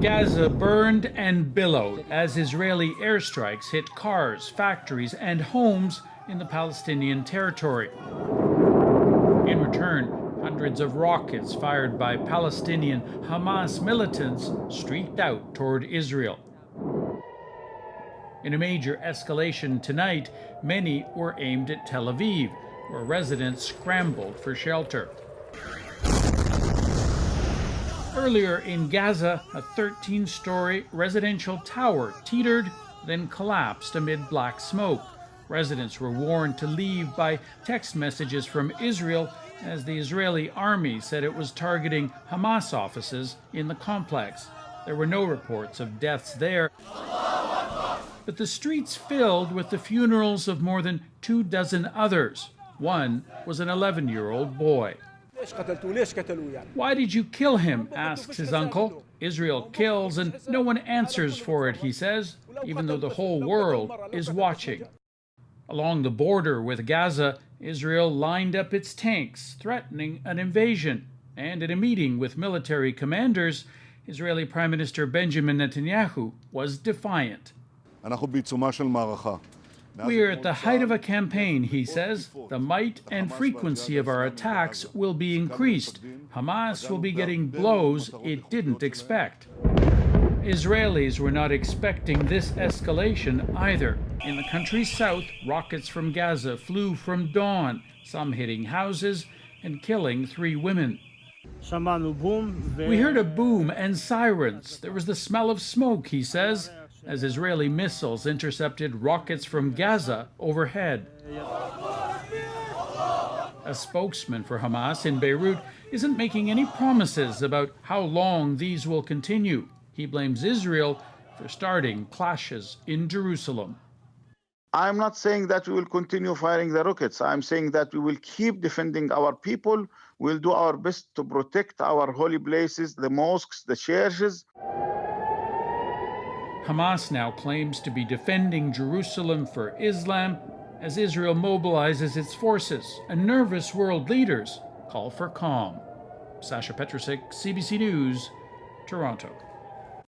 Gaza burned and billowed as Israeli airstrikes hit cars, factories, and homes in the Palestinian territory. In return, hundreds of rockets fired by Palestinian Hamas militants streaked out toward Israel. In a major escalation tonight, many were aimed at Tel Aviv, where residents scrambled for shelter. Earlier in Gaza, a 13-story residential tower teetered, then collapsed amid black smoke. Residents were warned to leave by text messages from Israel, as the Israeli army said it was targeting Hamas offices in the complex. There were no reports of deaths there, but the streets filled with the funerals of more than 24 others. One was an 11-year-old boy. Why did you kill him? Asks his uncle. Israel kills and no one answers for it, he says, even though the whole world is watching. Along the border with Gaza, Israel lined up its tanks, threatening an invasion. And in a meeting with military commanders, Israeli Prime Minister Benjamin Netanyahu was defiant. We are at the height of a campaign, he says. The might and frequency of our attacks will be increased. Hamas will be getting blows it didn't expect. Israelis were not expecting this escalation either. In the country's south, rockets from Gaza flew from dawn, some hitting houses and killing 3 women. We heard a boom and sirens. There was the smell of smoke, he says, as Israeli missiles intercepted rockets from Gaza overhead. A spokesman for Hamas in Beirut isn't making any promises about how long these will continue. He blames Israel for starting clashes in Jerusalem. I'm not saying that we will continue firing the rockets. I'm saying that we will keep defending our people. We'll do our best to protect our holy places, the mosques, the churches. Hamas now claims to be defending Jerusalem for Islam as Israel mobilizes its forces, and nervous world leaders call for calm. Sasha Petrusik, CBC News, Toronto.